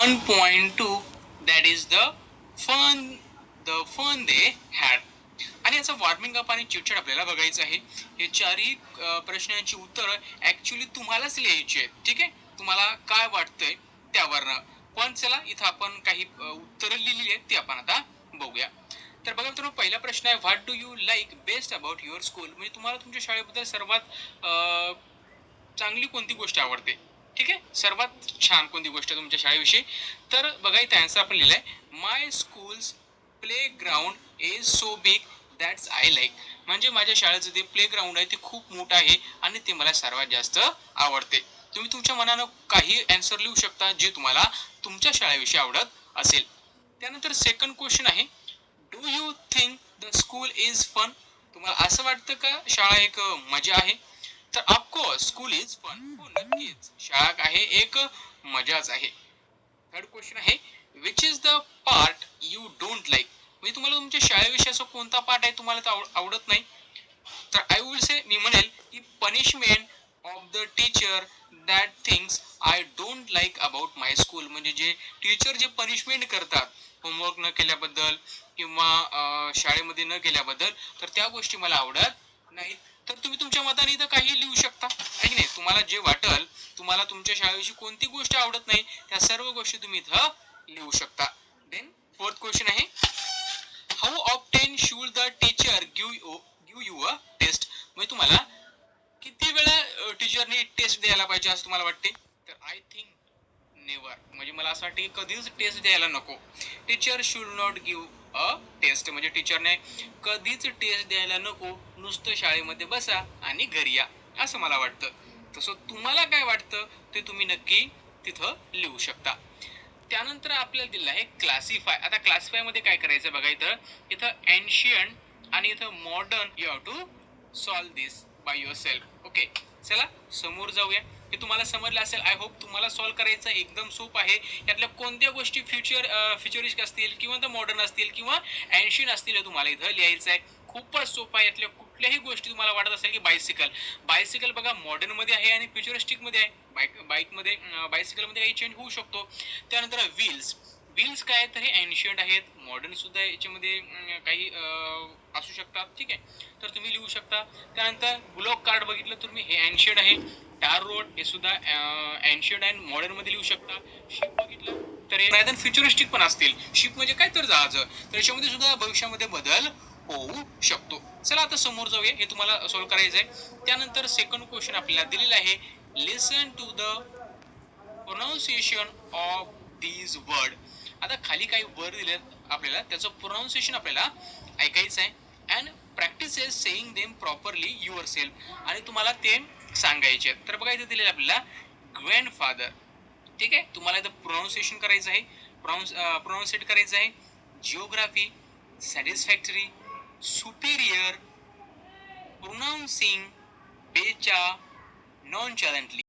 1.2 that is the fun they had. आणि याचं warming up आणि चिटचॅट आपल्याला बघायचं आहे. हे चारही प्रश्नांची उत्तर ऍक्च्युली तुम्हालाच लिहायची आहेत. ठीक आहे, तुम्हाला काय वाटतंय त्यावरनं. पण चला इथं आपण काही उत्तरं लिहिली आहेत ती आपण आता बघूया. तर बघा मित्रांनो, पहिला प्रश्न आहे, what do you like best about your school. म्हणजे तुम्हाला तुमच्या शाळेबद्दल सर्वात चांगली कोणती गोष्ट आवडते. ठीक आहे, सर्वात छान कोणती गोष्ट तुमच्या शाळेविषयी. तर बघा इथे आन्सर आपण लिहिलंय, my schools playground is so big that's I like. म्हणजे माझ्या शाळेचं जे प्ले ग्राउंड आहे ते खूप मोठं आहे आणि ते मला सर्वात जास्त आवडते. तुम्ही तुमच्या मनानं काही आन्सर लिहू शकता जे तुम्हाला तुमच्या शाळेविषयी आवडत असेल. त्यानंतर सेकंड क्वेश्चन आहे, do you think the school is fun. तुम्हाला असं वाटतं का शाळा एक मजा आहे. तर ऑफकोर्स स्कूल इज फन. हो नक्कीच, शाळा आहे एक मजाच आहे. थर्ड क्वेश्चन आहे, which is the part you don't like. म्हणजे तुम्हाला तुमच्या शाळेविषयी असं कोणता पार्ट आहे तुम्हाला आवडत नाही. तर आय विल से, मी म्हणेल की punishment of the teacher that things I don't like about my school. म्हणजे जे टीचर जे पनिशमेंट करतात होमवर्क न केल्याबद्दल किंवा शाळेमध्ये न गेल्याबद्दल, तर त्या गोष्टी मला आवडत नाहीत. तर तुम्ही तुमच्या मताने इथं काही लिहू शकता आहे की नाही. तुम्हाला जे वाटेल, तुम्हाला तुमच्या शाळेविषयी कोणती गोष्ट आवडत नाही त्या सर्व गोष्टी तुम्ही इथं लिहू शकता. देन फोर्थ क्वेश्चन आहे, how often should the teacher give you a test. म्हणजे तुम्हाला किती वेळा टीचरने टेस्ट द्यायला पाहिजे असं तुम्हाला वाटते. तर आय थिंक नेवर. म्हणजे मला असं वाटतं की कधीच टेस्ट द्यायला नको. Teacher should not give a test. म्हणजे टीचरने कधीच टेस्ट द्यायला नको, नुसतं शाळेमध्ये बसा आणि घरी या, असं मला वाटतं. तसं तुम्हाला काय वाटतं ते तुम्ही नक्की तिथं लिहू शकता. त्यानंतर आपल्याला दिलं आहे क्लासिफाय. आता क्लासिफाय मध्ये काय करायचं बघा, इथं एन्शियंट आणि इथं modern. You have to solve this by yourself. Okay, चला समोर जाऊया. हे तुम्हाला समजलं असेल. आय होप तुम्हाला सॉल्व करायचं एकदम सोपं आहे. यातल्या कोणत्या गोष्टी फ्युचरिस्टिक असतील किंवा तर मॉडर्न असतील किंवा एन्शियंट असतील हे तुम्हाला इथं लिहायचं आहे. खूपच सोपं आहे. यातल्या कुठल्याही गोष्टी तुम्हाला वाटत असेल की बायसिकल बघा मॉडर्न मध्ये आहे आणि फ्युचरिस्टिक मध्ये आहे. बायसिकल मध्ये काही चेंज होऊ शकतो. त्यानंतर व्हील्स काय तर हे एन्शियंट आहेत, मॉडर्न सुद्धा याच्यामध्ये काही असू शकतात. ठीक आहे, तर तुम्ही लिहू शकता. त्यानंतर ब्लॉक कार्ड बघितलं तुम्ही, हे एन्शियंट आहे. टार रोड हे सुद्धा एन्शियंट आणि मॉडर्न मध्ये लिहू शकता. शिप बघितलं तर हे फ्युचरिस्टिक पण असतील. शिप म्हणजे काय तर जहाज, तर याच्यामध्ये सुद्धा भविष्यामध्ये बदल होऊ शकतो. चला आता समोर जाऊया. हे तुम्हाला सॉल्व्ह करायचं आहे. त्यानंतर सेकंड क्वेश्चन आपल्याला दिलेला आहे, listen to the pronunciation of these word. आता खाली काही वर्ड दिले आपल्याला, त्याचं प्रोनाउन्सिएशन आपल्याला ऐकायचं आहे. And practice is saying them properly your self. आणि तुम्हाला ते सांगायचे. तर बघा इथे दिलेलं आपल्याला ग्रँडफादर. ठीक आहे, तुम्हाला इथं प्रोनाउन्सिएशन करायचं आहे, प्रोनाउन्सिएट करायचं आहे. जिओग्राफी, सॅटिस्फॅक्टरी, सुपिरियर, प्रोनाउन्सिंग, बेचा, नॉन चॅलेंटली.